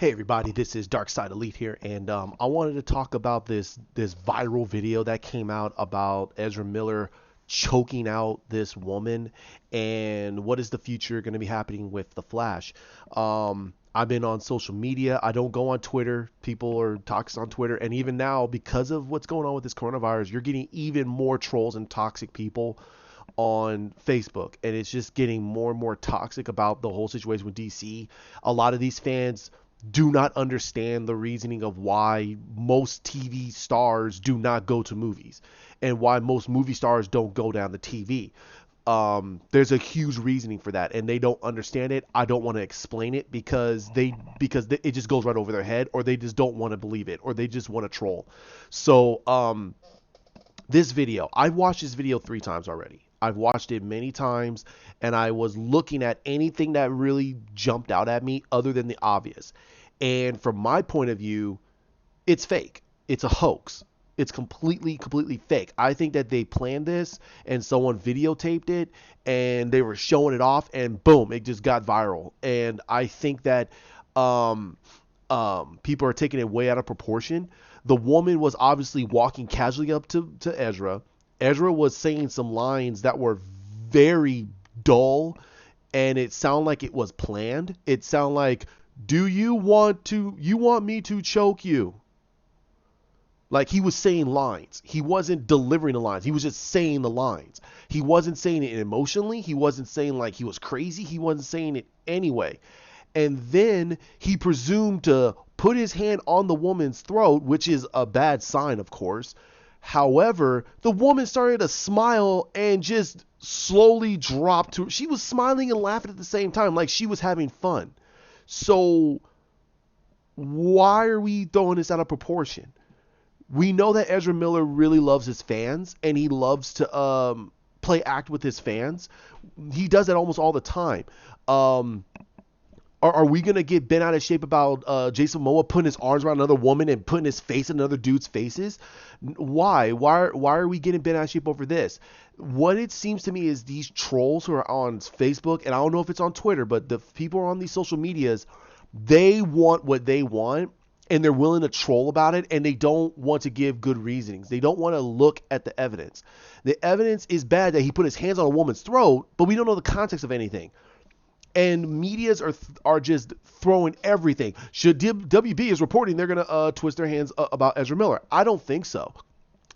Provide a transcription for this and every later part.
Hey everybody, this is Dark Side Elite here, and I wanted to talk about this viral video that came out about Ezra Miller choking out this woman, and what is the future going to be happening with the Flash. I've been on social media. I don't go on Twitter. People are toxic on Twitter, and even now, because of what's going on with this coronavirus, you're getting even more trolls and toxic people on Facebook, and it's just getting more and more toxic about the whole situation with DC. A lot of these fans do not understand the reasoning of why most TV stars do not go to movies and why most movie stars don't go down the TV. There's a huge reasoning for that, and they don't understand it. I don't want to explain it because it just goes right over their head, or they just don't want to believe it, or they just want to troll. So this video, I've watched this video 3 times already. I've watched it many times, and I was looking at anything that really jumped out at me other than the obvious. And from my point of view, it's fake. It's a hoax. It's completely fake. I think that they planned this and someone videotaped it and they were showing it off, and boom, it just got viral. And I think that people are taking it way out of proportion. The woman was obviously walking casually up to Ezra. Ezra was saying some lines that were very dull, and it sounded like it was planned. It sounded like, "Do you want me to choke you?" Like, he was saying lines. He wasn't delivering the lines. He was just saying the lines. He wasn't saying it emotionally. He wasn't saying like he was crazy. He wasn't saying it anyway. And then he presumed to put his hand on the woman's throat, which is a bad sign, of course. However, the woman started to smile and just slowly dropped to. She was smiling and laughing at the same time, like she was having fun. So why are we throwing this out of proportion? We know that Ezra Miller really loves his fans, and he loves to play act with his fans. He does that almost all the time. Are we going to get bent out of shape about Jason Momoa putting his arms around another woman and putting his face in another dude's faces? Why? Why are we getting bent out of shape over this? What it seems to me is these trolls who are on Facebook, and I don't know if it's on Twitter, but the people who are on these social medias, they want what they want, and they're willing to troll about it, and they don't want to give good reasonings. They don't want to look at the evidence. The evidence is bad that he put his hands on a woman's throat, but we don't know the context of anything. And medias are just throwing everything. Should WB is reporting they're going to twist their hands about Ezra Miller. I don't think so.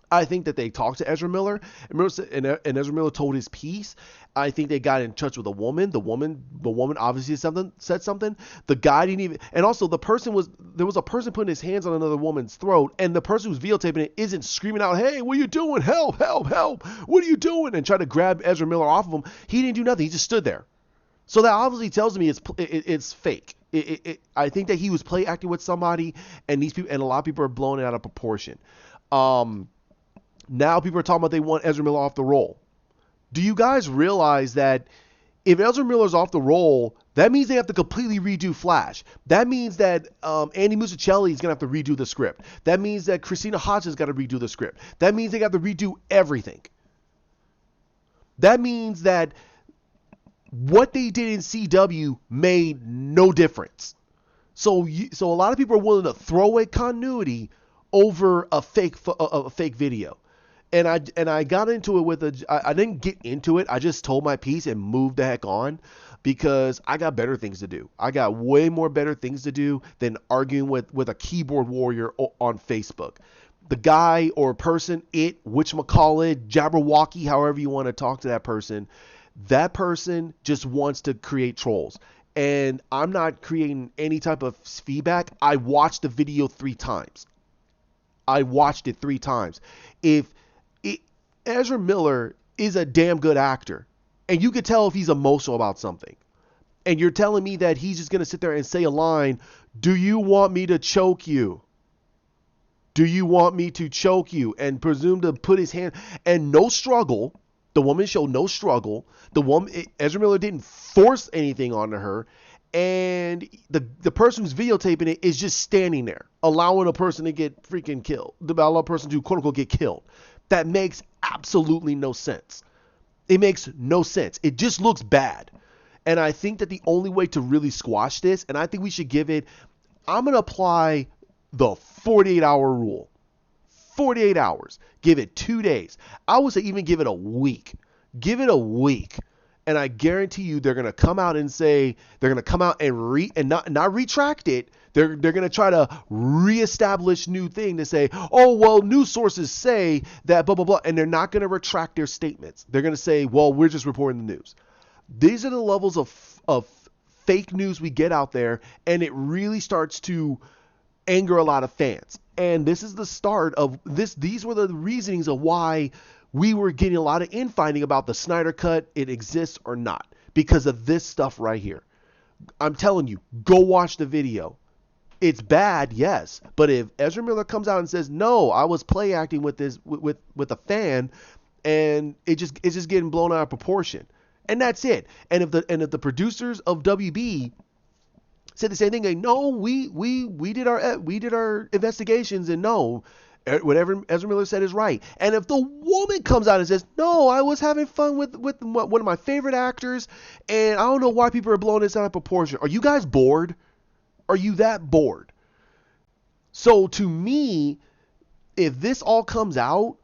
I think that they talked to Ezra Miller, and Ezra Miller told his piece. I think they got in touch with a woman. The woman obviously said something. The guy didn't even, and also there was a person putting his hands on another woman's throat, and the person who's videotaping it isn't screaming out, "Hey, what are you doing? Help, help, help. What are you doing?" and trying to grab Ezra Miller off of him. He didn't do nothing. He just stood there. So that obviously tells me it's fake. I think that he was play acting with somebody, and these people, and a lot of people are blowing it out of proportion. Now people are talking about they want Ezra Miller off the roll. Do you guys realize that if Ezra Miller's off the roll, that means they have to completely redo Flash? That means that Andy Musichelli is going to have to redo the script. That means that Christina Hodgins got to redo the script. That means they got to redo everything. That means that what they did in CW made no difference. So a lot of people are willing to throw away continuity over a fake video. And I got into it I didn't get into it. I just told my piece and moved the heck on, because I got better things to do. I got way more better things to do than arguing with a keyboard warrior on Facebook. The guy or person, whatchamacallit, Jabberwocky, however you want to talk to that person just wants to create trolls. And I'm not creating any type of feedback. I watched the video 3 times. I watched it 3 times. Ezra Miller is a damn good actor, and you could tell if he's emotional about something. And you're telling me that he's just going to sit there and say a line, "Do you want me to choke you? Do you want me to choke you?" and presume to put his hand, and no struggle. The woman showed no struggle. Ezra Miller didn't force anything onto her. And the person who's videotaping it is just standing there, allowing a person to get freaking killed. Allow a person to, quote unquote, get killed. That makes absolutely no sense. It makes no sense. It just looks bad. And I think that the only way to really squash this, and I think we should give it I'm going to apply the 48-hour rule. 48 hours. Give it 2 days. I would say even give it a week. Give it a week. And I guarantee you they're going to come out and say, they're going to come out and not retract it. They're going to try to reestablish new thing to say, oh, well, news sources say that blah, blah, blah. And they're not going to retract their statements. They're going to say, well, we're just reporting the news. These are the levels of fake news we get out there. And it really starts to anger a lot of fans. And this is the start of this. These were the reasonings of why we were getting a lot of infighting about the Snyder Cut, it exists or not, because of this stuff right here. I'm telling you, go watch the video. It's bad, yes, but if Ezra Miller comes out and says, no, I was play acting with this with a fan, and it's just getting blown out of proportion, and that's it. And if the producers of WB said the same thing, like, no, we did our investigations, and no, whatever Ezra Miller said is right. And if the woman comes out and says, no, I was having fun with one of my favorite actors, and I don't know why people are blowing this out of proportion. Are you guys bored? Are you that bored? So to me, if this all comes out,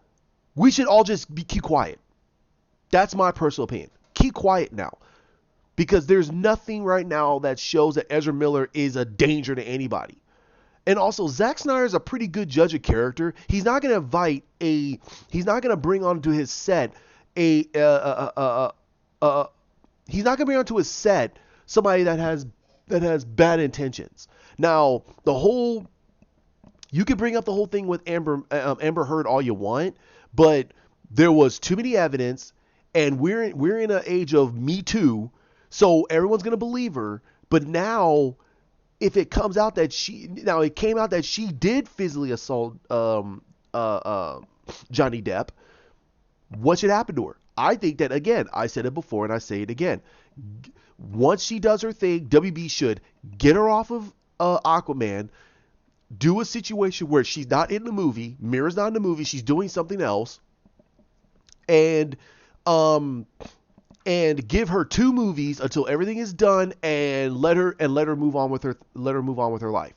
we should all just keep quiet. That's my personal opinion. Keep quiet now. Because there's nothing right now that shows that Ezra Miller is a danger to anybody. And also, Zack Snyder is a pretty good judge of character. He's not going to he's not going to bring onto his set he's not going to bring onto his set somebody that has bad intentions. Now, you can bring up the whole thing with Amber Heard all you want, but there was too many evidence, and we're in an age of Me Too, so everyone's going to believe her. But now, if it comes out that it came out that she did physically assault Johnny Depp, what should happen to her? I think that, again, I said it before and I say it again. Once she does her thing, WB should get her off of Aquaman, do a situation where she's not in the movie, Mira's not in the movie, she's doing something else, and give her 2 movies until everything is done, and let her move on with her life.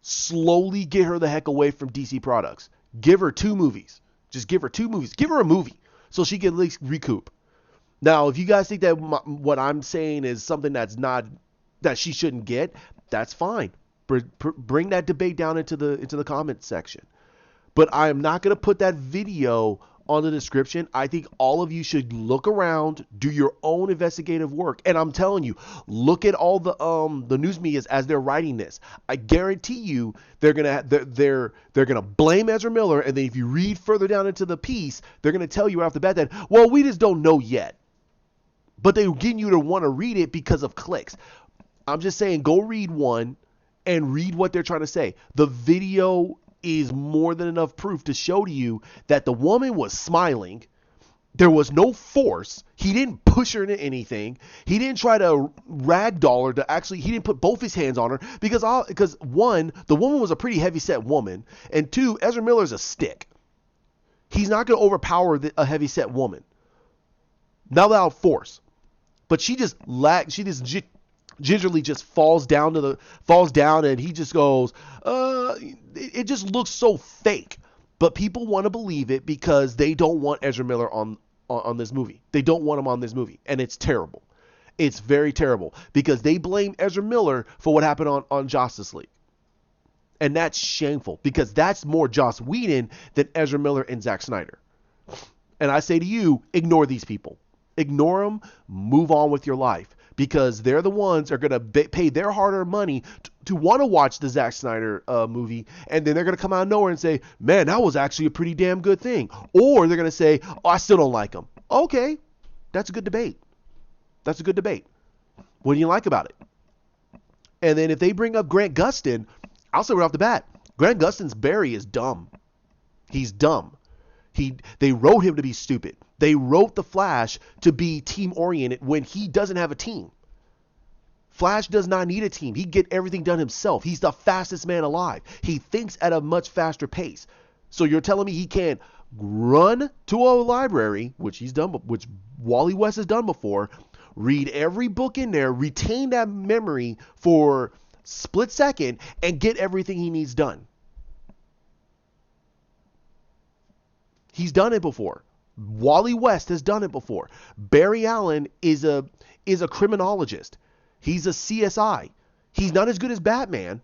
Slowly get her the heck away from DC products. Give her 2 movies. Just give her 2 movies. Give her a movie so she can at least recoup. Now, if you guys think that what I'm saying is something that she shouldn't get, that's fine. Bring that debate down into the comment section. But I am not going to put that video on the description. I think all of you should look around, do your own investigative work, and I'm telling you, look at all the news medias as they're writing this. I guarantee you they're gonna blame Ezra Miller, and then if you read further down into the piece, they're gonna tell you right off the bat that, well, we just don't know yet. But they're getting you to want to read it because of clicks. I'm just saying, go read one and read what they're trying to say. The video is more than enough proof to show to you that the woman was smiling. There was no force. He didn't push her into anything. He didn't try to ragdoll her he didn't put both his hands on her because one, the woman was a pretty heavy set woman, and 2, Ezra Miller's a stick. He's not going to overpower a heavy set woman. Not without force. But she just gingerly just falls down and he just goes, it just looks so fake. But people want to believe it because they don't want Ezra Miller on this movie. They don't want him on this movie. And it's terrible. It's very terrible because they blame Ezra Miller for what happened on Justice League. And that's shameful because that's more Joss Whedon than Ezra Miller and Zack Snyder. And I say to you, ignore these people. Ignore them, move on with your life, because they're the ones that are going to pay their hard-earned money to want to watch the Zack Snyder movie, and then they're going to come out of nowhere and say, man, that was actually a pretty damn good thing. Or they're going to say, oh, I still don't like him. Okay, that's a good debate. That's a good debate. What do you like about it? And then if they bring up Grant Gustin, I'll say right off the bat, Grant Gustin's Barry is dumb. He's dumb. They wrote him to be stupid. They wrote the Flash to be team-oriented when he doesn't have a team. Flash does not need a team. He can get everything done himself. He's the fastest man alive. He thinks at a much faster pace. So you're telling me he can't run to a library, which he's done, which Wally West has done before, read every book in there, retain that memory for split second and get everything he needs done. He's done it before. Wally West has done it before. Barry Allen is a criminologist. He's a CSI. He's not as good as Batman,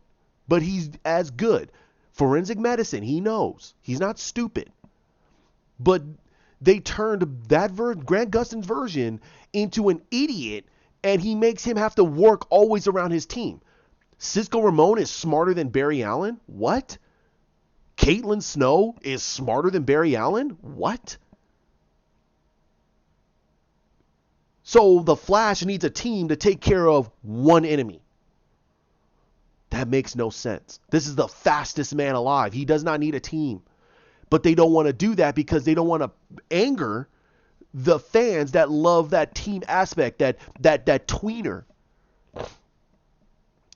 but he's as good. Forensic medicine, he knows. He's not stupid. But they turned that Grant Gustin's version into an idiot, and he makes him have to work always around his team. Cisco Ramon is smarter than Barry Allen? What? Caitlin Snow is smarter than Barry Allen? What? So the Flash needs a team to take care of one enemy. That makes no sense. This is the fastest man alive. He does not need a team. But they don't want to do that because they don't want to anger the fans that love that team aspect, that tweener.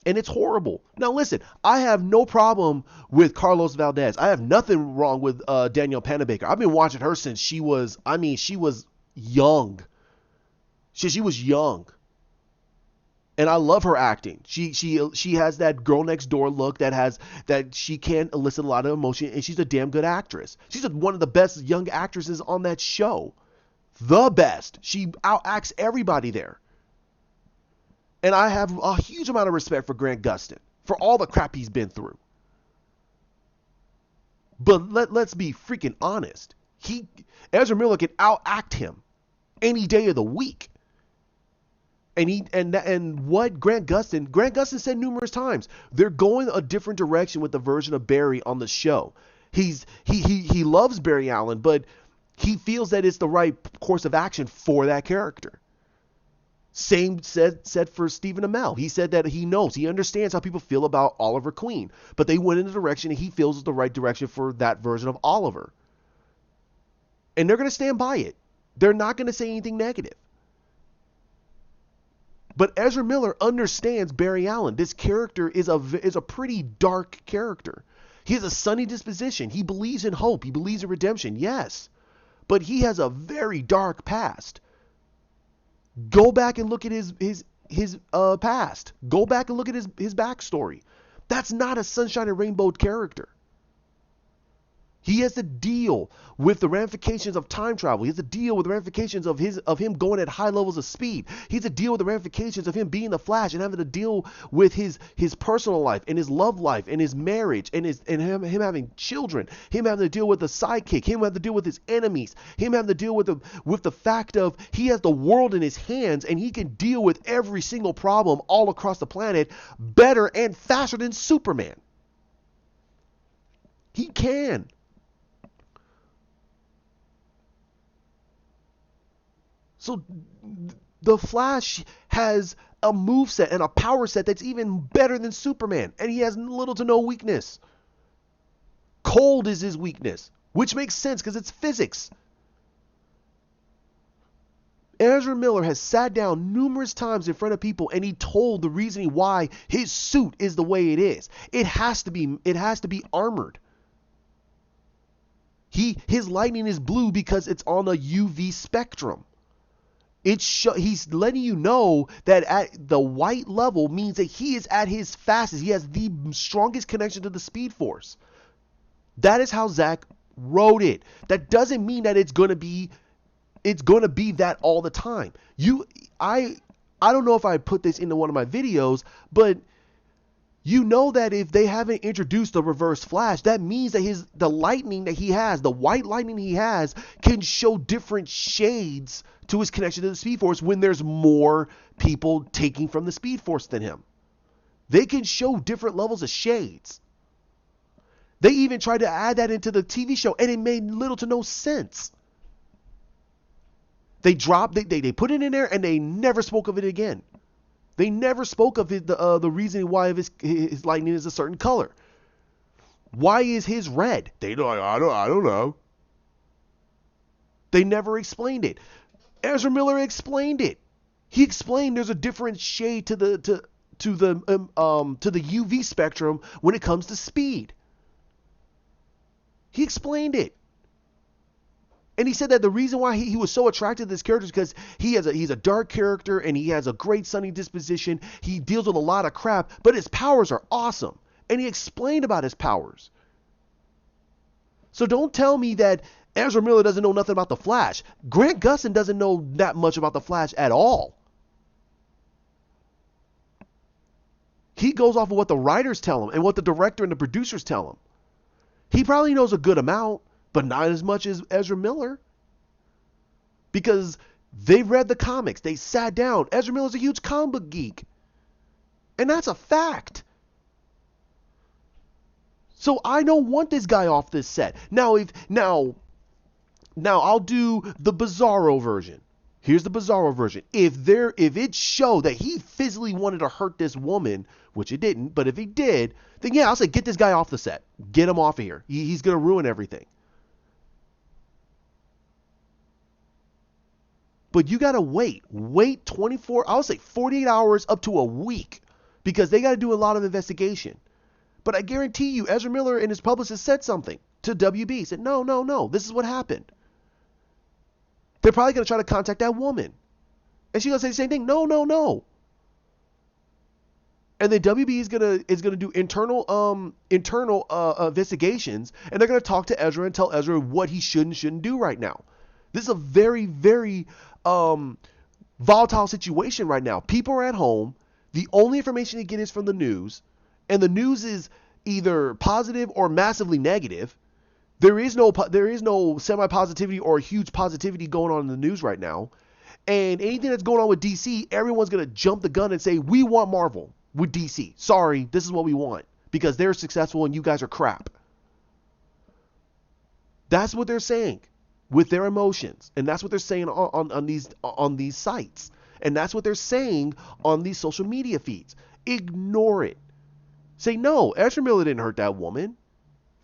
And it's horrible. Now listen, I have no problem with Carlos Valdez. I have nothing wrong with Danielle Panabaker. I've been watching her since she was young. She was young. And I love her acting. She has that girl next door look that she can elicit a lot of emotion, and she's a damn good actress. She's one of the best young actresses on that show. The best. She outacts everybody there. And I have a huge amount of respect for Grant Gustin for all the crap he's been through. But let's be freaking honest. Ezra Miller can outact him any day of the week. And what Grant Gustin said numerous times, they're going a different direction with the version of Barry on the show. He loves Barry Allen, but he feels that it's the right course of action for that character. Same said for Stephen Amell. He said that he understands how people feel about Oliver Queen, but they went in the direction he feels is the right direction for that version of Oliver. And they're going to stand by it. They're not going to say anything negative. But Ezra Miller understands Barry Allen. This character is a pretty dark character. He has a sunny disposition. He believes in hope. He believes in redemption. Yes. But he has a very dark past. Go back and look at his past. Go back and look at his backstory. That's not a sunshine and rainbow character. He has to deal with the ramifications of time travel. He has to deal with the ramifications of him going at high levels of speed. He has to deal with the ramifications of him being the Flash and having to deal with his personal life and his love life and his marriage and him having children. Him having to deal with the sidekick. Him having to deal with his enemies. Him having to deal with the fact of he has the world in his hands and he can deal with every single problem all across the planet better and faster than Superman. He can. So the Flash has a moveset and a power set that's even better than Superman, and he has little to no weakness. Cold is his weakness, which makes sense because it's physics. Ezra Miller has sat down numerous times in front of people and he told the reasoning why his suit is the way it is. It has to be armored. His lightning is blue because it's on a UV spectrum. He's letting you know that at the white level means that he is at his fastest. He has the strongest connection to the Speed Force. That is how Zack wrote it. That doesn't mean that it's going to be that all the time. I don't know if I put this into one of my videos, but you know that if they haven't introduced the Reverse Flash, that means that the lightning that he has, the white lightning he has, can show different shades to his connection to the Speed Force when there's more people taking from the Speed Force than him. They can show different levels of shades. They even tried to add that into the TV show, and it made little to no sense. They put it in there, and they never spoke of it again. They never spoke of the reasoning why his lightning is a certain color. Why is his red? I don't know. They never explained it. Ezra Miller explained it. He explained there's a different shade to the UV spectrum when it comes to speed. He explained it. And he said that the reason why he was so attracted to this character is because he's a dark character and he has a great sunny disposition. He deals with a lot of crap, but his powers are awesome. And he explained about his powers. So don't tell me that Ezra Miller doesn't know nothing about the Flash. Grant Gustin doesn't know that much about the Flash at all. He goes off of what the writers tell him and what the director and the producers tell him. He probably knows a good amount, but not as much as Ezra Miller. Because they've read the comics. They sat down. Ezra Miller's a huge comic book geek. And that's a fact. So I don't want this guy off this set. Now I'll do the Bizarro version. Here's the Bizarro version. If it showed that he physically wanted to hurt this woman, which it didn't, but if he did, then yeah, I'll say get this guy off the set. Get him off of here. He's going to ruin everything. But you got to wait 24, I would say 48 hours up to a week, because they got to do a lot of investigation. But I guarantee you, Ezra Miller and his publicist said something to WB. He said, no, this is what happened. They're probably going to try to contact that woman. And she's going to say the same thing. No. And then WB is gonna do internal investigations, and they're going to talk to Ezra and tell Ezra what he should and shouldn't do right now. This is a very, very volatile situation right now. People are at home. The only information they get is from the news, and the news is either positive or massively negative. There is no semi-positivity or huge positivity going on in the news right now. And anything that's going on with DC, everyone's going to jump the gun and say, we want Marvel with DC. Sorry, this is what we want, because they're successful and you guys are crap. That's what they're saying with their emotions. And that's what they're saying on these sites. And that's what they're saying on these social media feeds. Ignore it. Say, no, Ezra Miller didn't hurt that woman.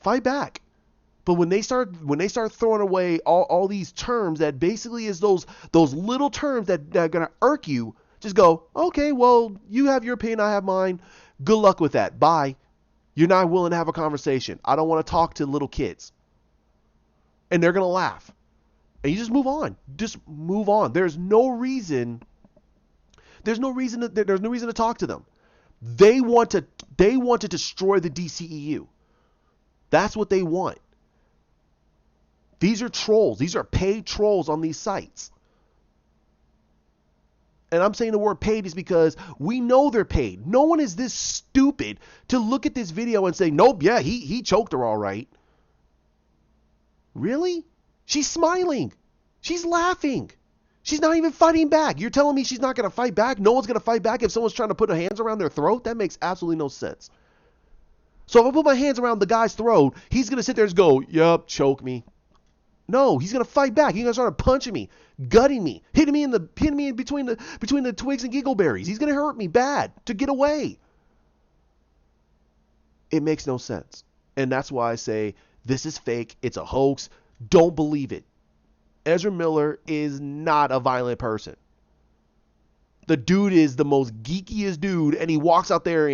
Fight back. But when they start throwing away all these terms that basically is those little terms that are going to irk you, just go, okay, well, you have your opinion, I have mine. Good luck with that. Bye. You're not willing to have a conversation. I don't want to talk to little kids. And they're going to laugh. And you just move on. Just move on. There's no reason to talk to them. They want to destroy the DCEU. That's what they want. These are trolls. These are paid trolls on these sites. And I'm saying the word paid is because we know they're paid. No one is this stupid to look at this video and say, nope, yeah, he choked her all right. Really? She's smiling. She's laughing. She's not even fighting back. You're telling me she's not going to fight back? No one's going to fight back if someone's trying to put their hands around their throat? That makes absolutely no sense. So if I put my hands around the guy's throat, he's going to sit there and go, yup, choke me. No, he's going to fight back. He's going to start punching me, gutting me, hitting me in between the twigs and giggleberries. He's going to hurt me bad to get away. It makes no sense. And that's why I say this is fake. It's a hoax. Don't believe it. Ezra Miller is not a violent person. The dude is the most geekiest dude, and he walks out there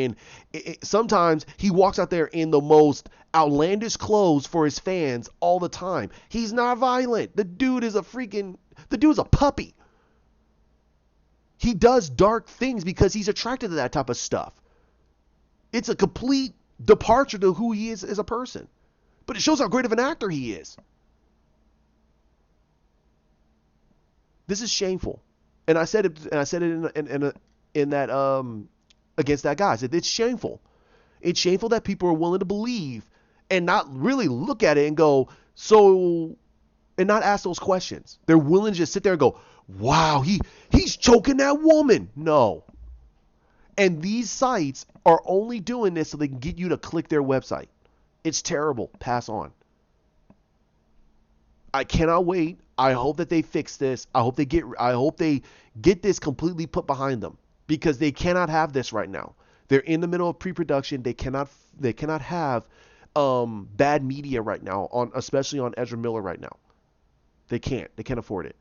sometimes he walks out there in the most outlandish clothes for his fans all the time. He's not violent. The dude is a puppy. He does dark things because he's attracted to that type of stuff. It's a complete departure to who he is as a person. But it shows how great of an actor he is. This is shameful. And I said it in that against that guy. I said it's shameful. It's shameful that people are willing to believe and not really look at it and go, so, and not ask those questions. They're willing to just sit there and go, wow, he's choking that woman. No. And these sites are only doing this so they can get you to click their website. It's terrible. Pass on. I cannot wait. I hope that they fix this. I hope they get this completely put behind them, because they cannot have this right now. They're in the middle of pre-production. They cannot have bad media right now, especially on Ezra Miller right now. They can't afford it.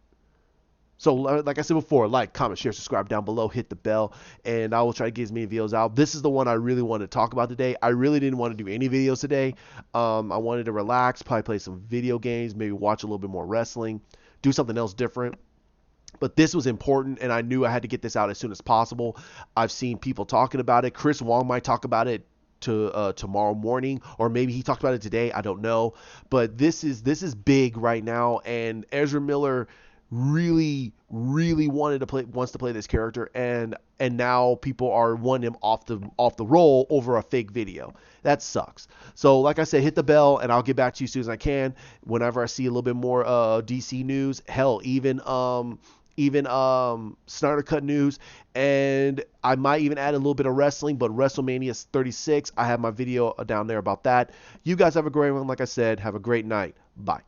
So like I said before, like, comment, share, subscribe down below, hit the bell, and I will try to get as many videos out. This is the one I really wanted to talk about today. I really didn't want to do any videos today. I wanted to relax, probably play some video games, maybe watch a little bit more wrestling, do something else different. But this was important, and I knew I had to get this out as soon as possible. I've seen people talking about it. Chris Wong might talk about it to tomorrow morning, or maybe he talked about it today. I don't know. But this is big right now, and Ezra Miller really wants to play this character, and now people are wanting him off the roll over a fake video. That sucks. So like I said, hit the bell and I'll get back to you as soon as I can whenever I see a little bit more DC news. Hell, even Snyder Cut news, and I might even add a little bit of wrestling. But WrestleMania 36, I have my video down there about that. You guys have a great one. Like I said, have a great night. Bye.